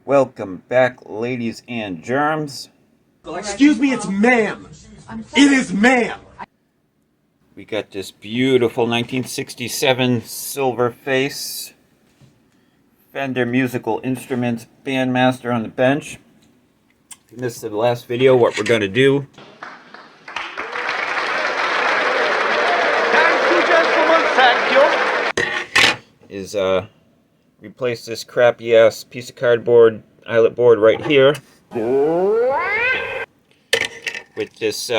Welcome back, ladies and germs. Excuse me, it's ma'am. It is ma'am. We got this beautiful 1967 Silverface Fender Musical Instruments Bandmaster on the bench. If you missed the last video, what we're going to do is replace this crappy ass piece of cardboard eyelet board right here with this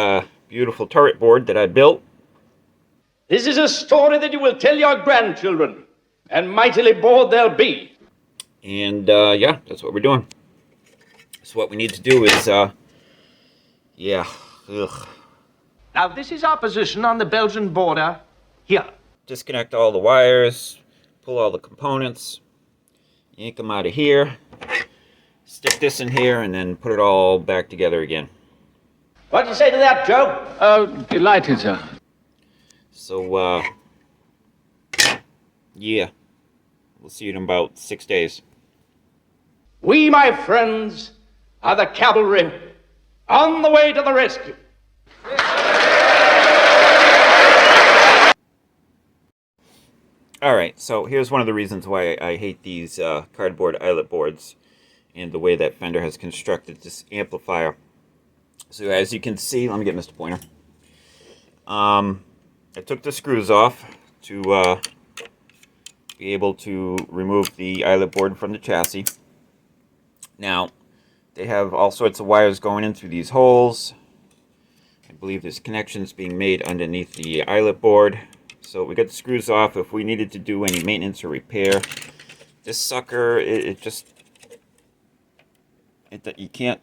beautiful turret board that I built. This is a story that you will tell your grandchildren, and mightily bored they'll be. And yeah, that's what we're doing. So what we need to do is Now this is our position on the Belgian border here. disconnect all the wires, pull all the components, yank them out of here, stick this in here, and then put it all back together again. What do you say to that, Joe? Oh, delighted, sir. So, yeah, we'll see you in about 6 days. We, my friends, are the cavalry on the way to the rescue. Alright, so here's one of the reasons why I hate these cardboard eyelet boards and the way that Fender has constructed this amplifier. So as you can see, let me get Mr. Pointer. I took the screws off to be able to remove the eyelet board from the chassis. Now, they have all sorts of wires going in through these holes. I believe there's connections being made underneath the eyelet board. So we got the screws off. If we needed to do any maintenance or repair, this sucker, you can't.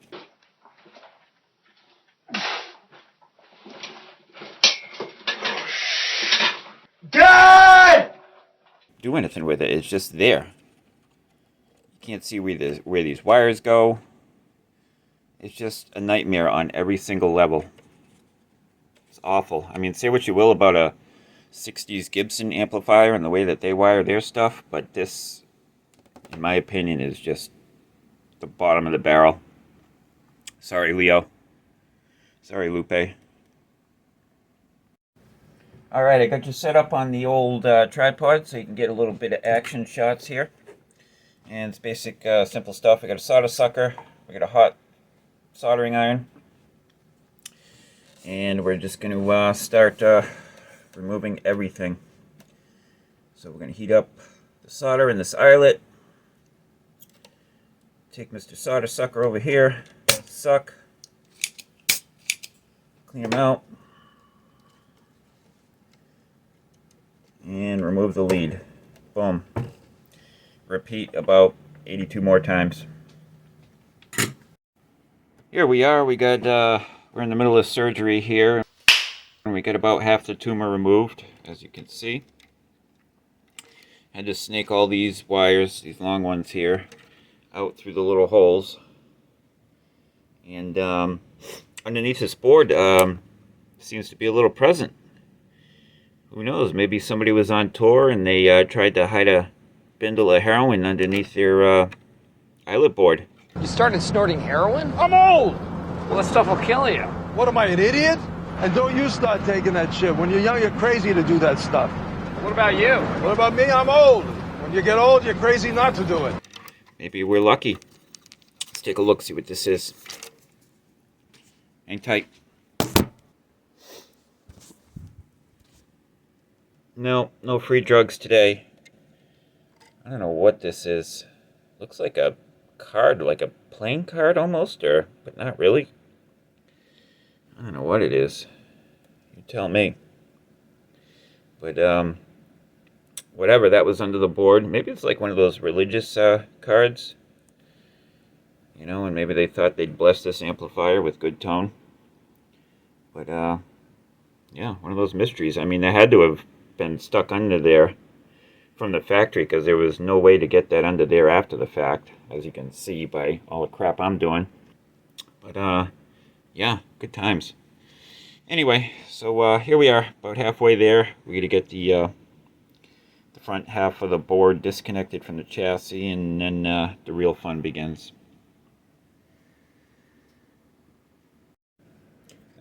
Good! Do anything with it. It's just there. You can't see where these wires go. It's just a nightmare on every single level. It's awful. I mean, say what you will about a 60s Gibson amplifier and the way that they wire their stuff, but this, in my opinion, is just the bottom of the barrel. Sorry, Leo. Sorry, Lupe. Alright, I got you set up on the old tripod so you can get a little bit of action shots here. And it's basic, simple stuff. I got a solder sucker. I got a hot soldering iron. And we're just going to start removing everything. So we're going to heat up the solder in this eyelet. Take Mr. Solder Sucker over here. Suck. Clean him out. And remove the lead. Boom. Repeat about 82 more times. Here we are. We're in the middle of surgery here. And we got about half the tumor removed, as you can see. Had to snake all these wires, these long ones here, out through the little holes. And underneath this board seems to be a little present. Who knows, maybe somebody was on tour and they tried to hide a bundle of heroin underneath their eyelet board. You started snorting heroin? I'm old! Well, that stuff will kill you. What am I, an idiot? And don't you start taking that shit. When you're young, you're crazy to do that stuff. What about you? What about me? I'm old. When you get old, you're crazy not to do it. Maybe we're lucky. Let's take a look, see what this is. Hang tight. No free drugs today. I don't know what this is. Looks like a card, like a playing card almost, but not really. I don't know what it is. You tell me. But whatever, that was under the board. Maybe it's like one of those religious cards. You know, and maybe they thought they'd bless this amplifier with good tone. But yeah, one of those mysteries. I mean, they had to have been stuck under there from the factory because there was no way to get that under there after the fact, as you can see by all the crap I'm doing. But yeah, good times. Anyway, so here we are, about halfway there. We got to get the the front half of the board disconnected from the chassis, and then the real fun begins.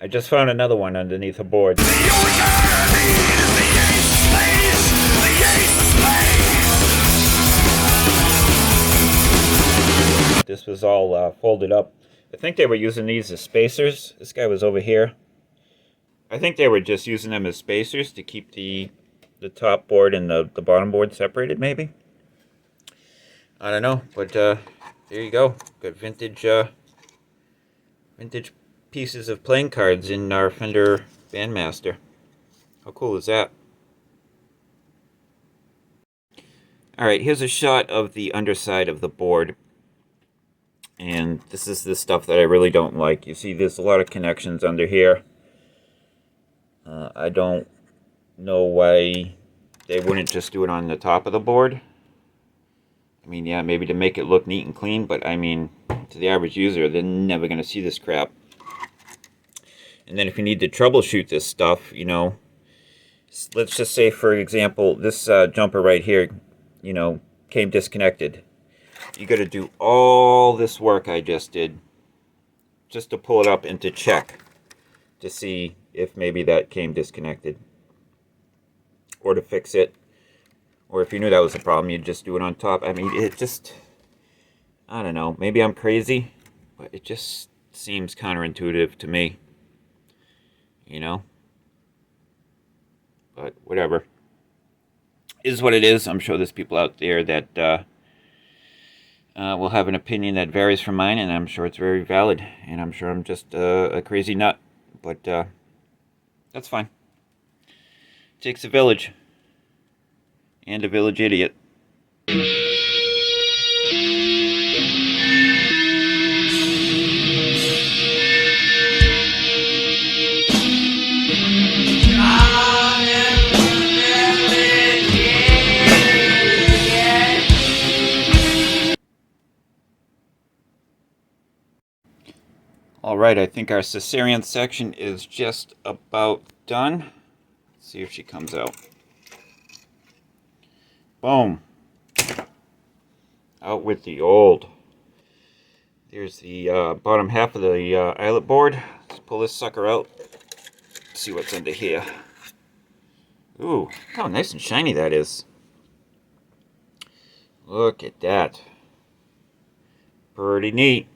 I just found another one underneath a board. This was all folded up. I think they were using these as spacers. This guy was over here. I think they were just using them as spacers to keep the top board and the bottom board separated, maybe. I don't know, but there you go. Got vintage pieces of playing cards in our Fender Bandmaster. How cool is that? Alright, here's a shot of the underside of the board. And this is the stuff that I really don't like. You see there's a lot of connections under here. I don't know why they wouldn't just do it on the top of the board. I mean, yeah, maybe to make it look neat and clean, but I mean, to the average user, they're never going to see this crap. And then if you need to troubleshoot this stuff, you know, let's just say, for example, this jumper right here, you know, came disconnected. You got to do all this work I just did just to pull it up and to check to see if maybe that came disconnected, or to fix it, or if you knew that was a problem, you'd just do it on top. I mean, it just, I don't know, maybe I'm crazy, but it just seems counterintuitive to me, you know, but whatever. It is what it is. I'm sure there's people out there that will have an opinion that varies from mine, and I'm sure it's very valid, and I'm sure I'm just a crazy nut, but that's fine. It takes a village, and a village idiot. Alright, I think our cesarean section is just about done. Let's see if she comes out. Boom. Out with the old. There's the bottom half of the eyelet board. Let's pull this sucker out. See what's under here. Ooh, how nice and shiny that is. Look at that. Pretty neat.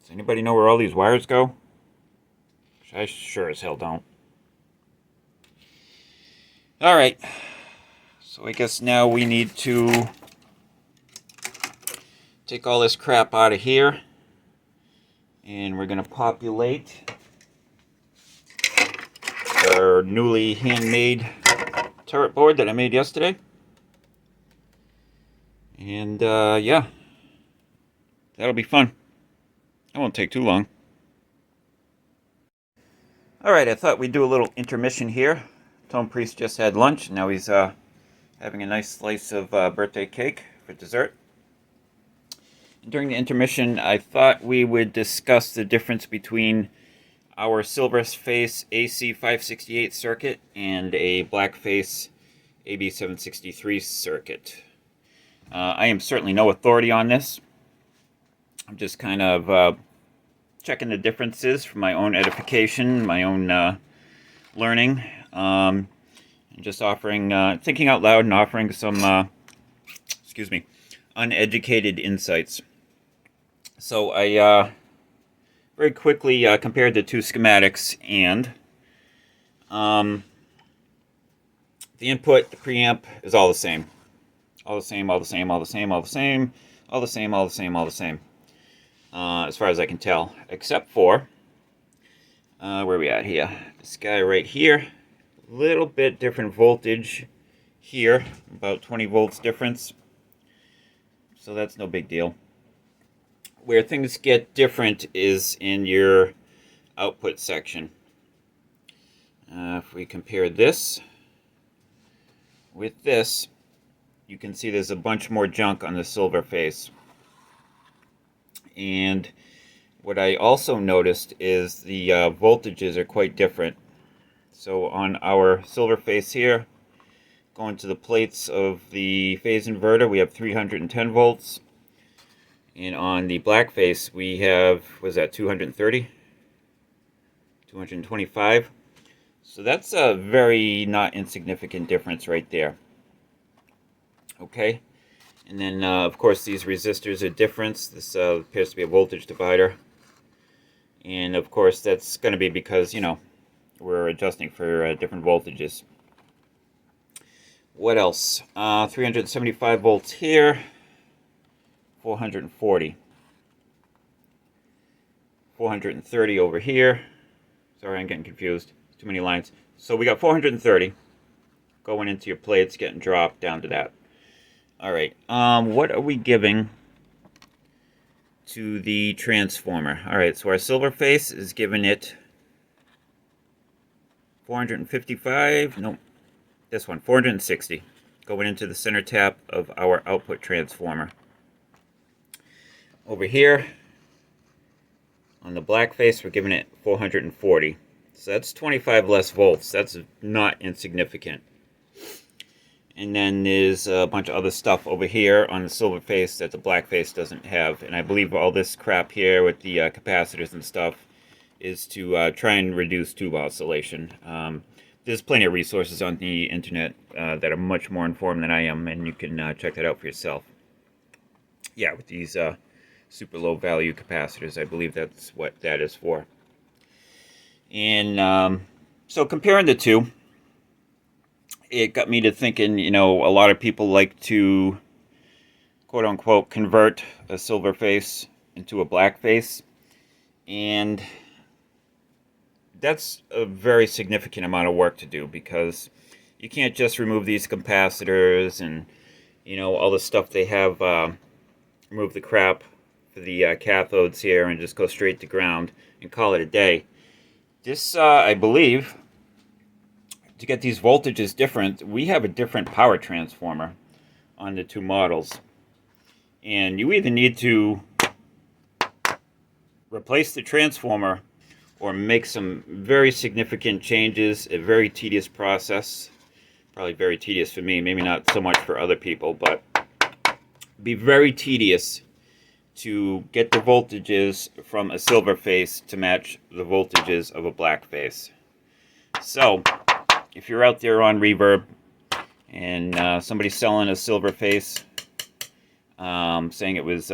Does anybody know where all these wires go? I sure as hell don't. Alright. So I guess now we need to take all this crap out of here. And we're going to populate our newly handmade turret board that I made yesterday. And yeah, that'll be fun. That won't take too long. Alright, I thought we'd do a little intermission here. Tonepriest just had lunch. Now he's having a nice slice of birthday cake for dessert. And during the intermission, I thought we would discuss the difference between our Silverface AC568 circuit and a Blackface AB763 circuit. I am certainly no authority on this. I'm just kind of checking the differences for my own edification, my own learning, and just offering, thinking out loud and offering some, uneducated insights. So I very quickly compared the two schematics, and the input, the preamp is all the same. All the same, all the same, all the same, all the same, all the same, all the same, all the same. As far as I can tell, except for, where are we at here? This guy right here, a little bit different voltage here, about 20 volts difference. So that's no big deal. Where things get different is in your output section. If we compare this with this, you can see there's a bunch more junk on the Silverface. And what I also noticed is the voltages are quite different. So on our Silverface here, going to the plates of the phase inverter, we have 310 volts. And on the black face, we have, was that 230? 225. So that's a very not insignificant difference right there. Okay. And then, of course, these resistors are different. This appears to be a voltage divider. And, of course, that's going to be because, you know, we're adjusting for different voltages. What else? 375 volts here. 440. 430 over here. Sorry, I'm getting confused. Too many lines. So we got 430 going into your plates, getting dropped down to that. All right. What are we giving to the transformer? All right. So our Silverface is giving it 455. Nope. This one, 460, going into the center tap of our output transformer. Over here, on the black face, we're giving it 440. So that's 25 less volts. That's not insignificant. And then there's a bunch of other stuff over here on the silver face that the black face doesn't have. And I believe all this crap here with the capacitors and stuff is to try and reduce tube oscillation. There's plenty of resources on the internet that are much more informed than I am, and you can check that out for yourself. Yeah, with these super low value capacitors, I believe that's what that is for. And so comparing the two, it got me to thinking, you know, a lot of people like to, quote unquote, convert a silver face into a black face. And that's a very significant amount of work to do, because you can't just remove these capacitors and, you know, all the stuff they have, remove the crap for the cathodes here and just go straight to ground and call it a day. This, I believe, to get these voltages different, we have a different power transformer on the two models. And you either need to replace the transformer or make some very significant changes, a very tedious process. Probably very tedious for me, maybe not so much for other people, but be very tedious to get the voltages from a silver face to match the voltages of a black face. So, if you're out there on Reverb and somebody's selling a silver face, saying it was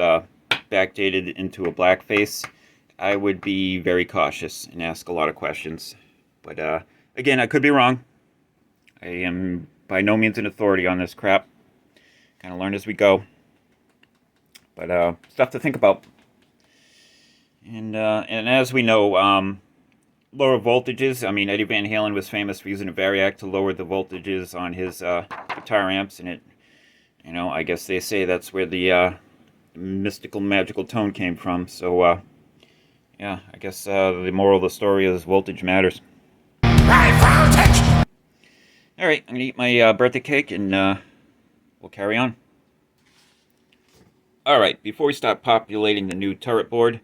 backdated into a black face, I would be very cautious and ask a lot of questions. But again, I could be wrong. I am by no means an authority on this crap. Kind of learn as we go. But stuff to think about. And as we know, lower voltages. I mean, Eddie Van Halen was famous for using a variac to lower the voltages on his guitar amps, and it, you know, I guess they say that's where the mystical, magical tone came from. So, yeah, I guess the moral of the story is voltage matters. High voltage. All right, I'm gonna eat my birthday cake, and we'll carry on. All right, before we start populating the new turret board,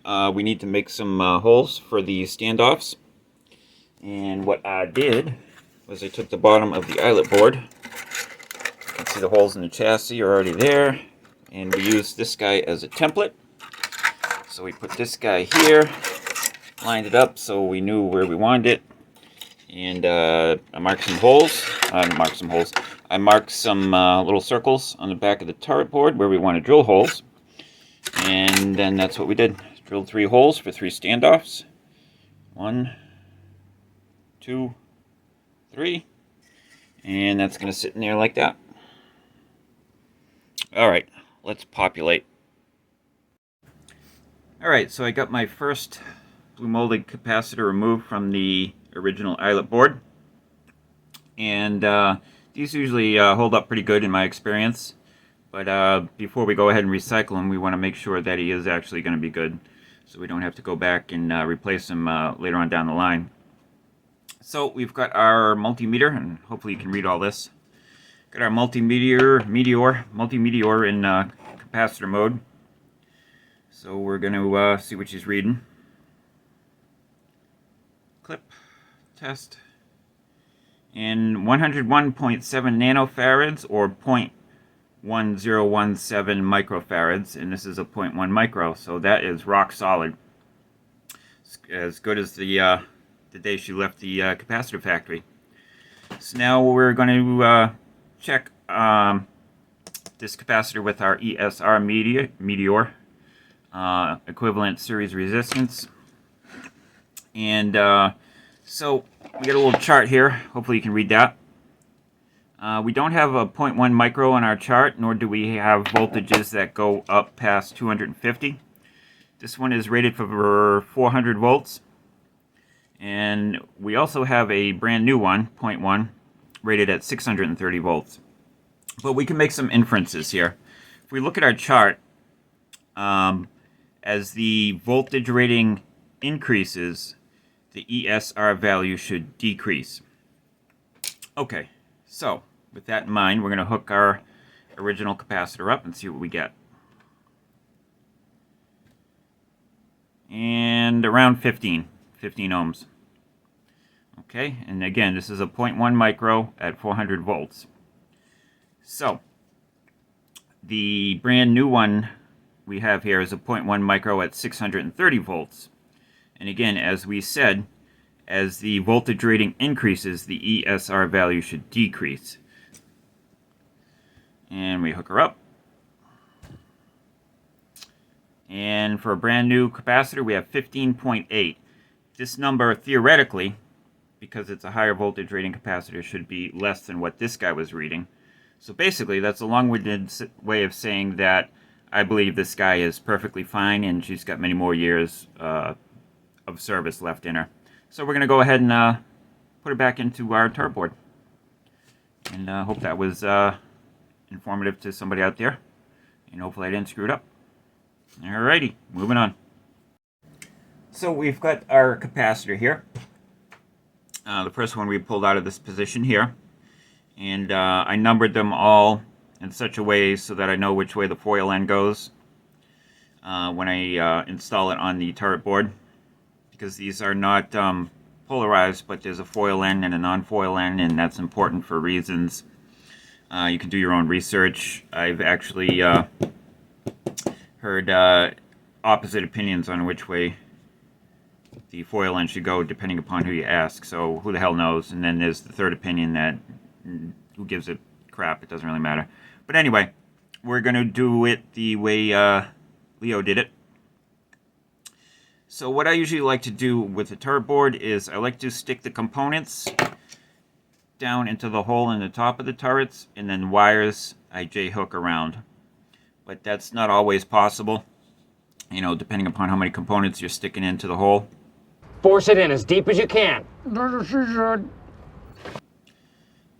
we need to make some holes for the standoffs. And what I did was I took the bottom of the eyelet board. You can see the holes in the chassis are already there. And we used this guy as a template. So we put this guy here, lined it up so we knew where we wanted it. And I marked some holes. I marked some little circles on the back of the turret board where we want to drill holes. And then that's what we did. Drilled 3 holes for 3 standoffs. 1, 2, 3. And that's going to sit in there like that. Alright, let's populate. Alright, so I got my first blue molded capacitor removed from the original eyelet board. And these usually hold up pretty good in my experience. But before we go ahead and recycle him, we want to make sure that he is actually going to be good, so we don't have to go back and replace him later on down the line. So we've got our multimeter, and hopefully you can read all this. Got our multimeter in capacitor mode. So we're going to see what she's reading. Clip, test, and 101.7 nanofarads or 0.1017 microfarads, and this is a 0.1 micro, so that is rock solid. It's as good as the day she left the capacitor factory. So now we're going to check this capacitor with our ESR Meteor equivalent series resistance. And so we got a little chart here. Hopefully you can read that. We don't have a 0.1 micro on our chart, nor do we have voltages that go up past 250. This one is rated for 400 volts. And we also have a brand new one, 0.1, rated at 630 volts. But we can make some inferences here. If we look at our chart, as the voltage rating increases, the ESR value should decrease. Okay, so with that in mind, we're going to hook our original capacitor up and see what we get. And around 15 ohms. Okay, and again, this is a 0.1 micro at 400 volts. So, the brand new one we have here is a 0.1 micro at 630 volts. And again, as we said, as the voltage rating increases, the ESR value should decrease. And we hook her up. And for a brand new capacitor, we have 15.8. This number, theoretically, because it's a higher voltage rating capacitor, should be less than what this guy was reading. So basically, that's a long-winded way of saying that I believe this guy is perfectly fine and she's got many more years of service left in her. So we're going to go ahead and put her back into our turret board. And hope that was informative to somebody out there. And hopefully I didn't screw it up. Alrighty, moving on. So we've got our capacitor here. The first one we pulled out of this position here. And I numbered them all in such a way so that I know which way the foil end goes when I install it on the turret board. Because these are not polarized, but there's a foil end and a non-foil end, and that's important for reasons. You can do your own research. I've actually heard opposite opinions on which way the foil end should go, depending upon who you ask. So who the hell knows? And then there's the third opinion that who gives a crap? It doesn't really matter. But anyway, we're going to do it the way Leo did it. So what I usually like to do with the turret board is I like to stick the components down into the hole in the top of the turrets, and then wires I J-hook around. But that's not always possible, you know, depending upon how many components you're sticking into the hole. Force it in as deep as you can.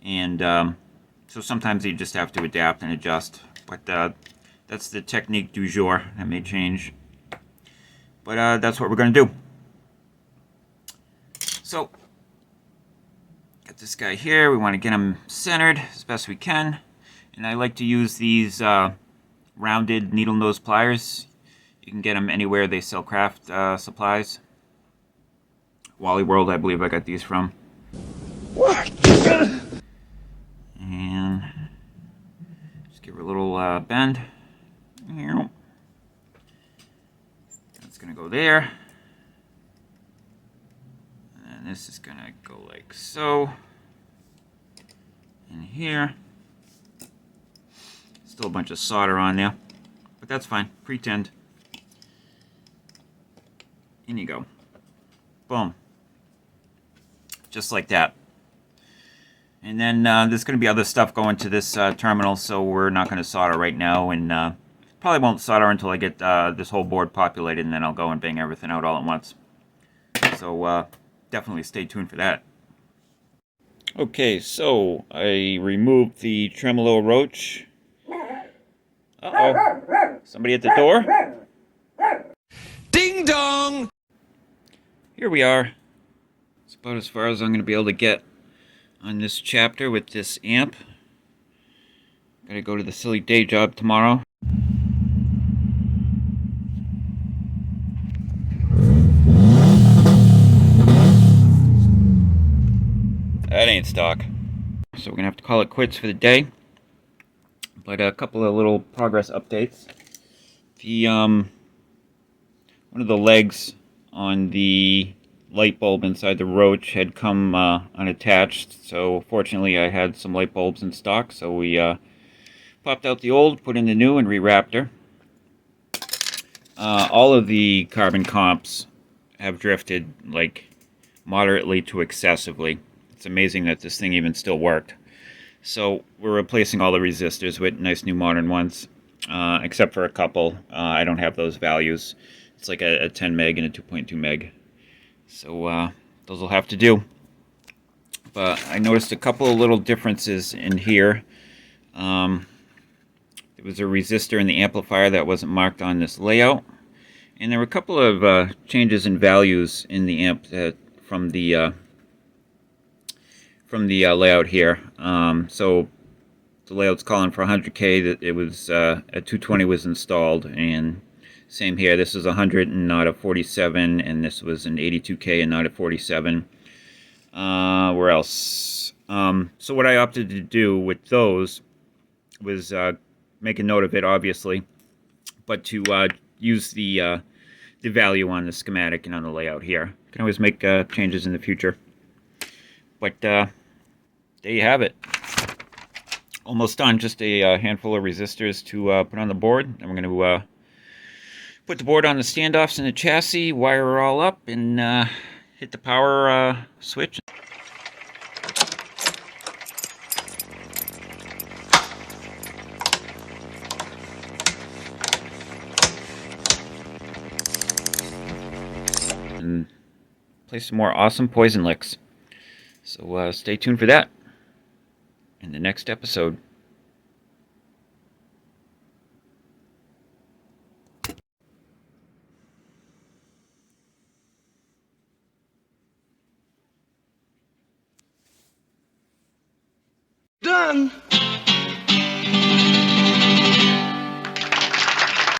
And so sometimes you just have to adapt and adjust. But that's the technique du jour. That may change. But that's what we're going to do. So, got this guy here. We want to get him centered as best we can. And I like to use these rounded needle nose pliers. You can get them anywhere they sell craft supplies. Wally World, I believe I got these from. And just give her a little bend. That's going to go there. And this is going to go like so. In here. Still a bunch of solder on there. But that's fine. Pretend. In you go. Boom. Just like that. And then there's going to be other stuff going to this terminal, so we're not going to solder right now, and probably won't solder until I get this whole board populated, and then I'll go and bang everything out all at once. So definitely stay tuned for that. Okay, so I removed the tremolo roach. Uh-oh. Somebody at the door? Ding dong! Here we are. It's about as far as I'm going to be able to get on this chapter with this amp. Gotta go to the silly day job tomorrow. That ain't stock. So we're gonna have to call it quits for the day. But a couple of little progress updates. The one of the legs on the light bulb inside the Roach had come unattached, so fortunately I had some light bulbs in stock, so we popped out the old, put in the new, and rewrapped her. All of the carbon comps have drifted like moderately to excessively. It's amazing that this thing even still worked. So we're replacing all the resistors with nice new modern ones, except for a couple. I don't have those values. It's like a 10 meg and a 2.2 meg. So those will have to do. But I noticed a couple of little differences in here. There was a resistor in the amplifier that wasn't marked on this layout. And there were a couple of changes in values in the amp from the layout here. So the layout's calling for 100K. That it was a 220 was installed, and same here. This is 100 and not a 47, and this was an 82K and not a 47. Where else? So what I opted to do with those was make a note of it, obviously, but to use the value on the schematic and on the layout here. You can always make changes in the future. But there you have it. Almost done. Just a handful of resistors to put on the board. And we're going to put the board on the standoffs in the chassis, wire it all up, and hit the power switch. And play some more awesome poison licks. So stay tuned for that in the next episode. Done.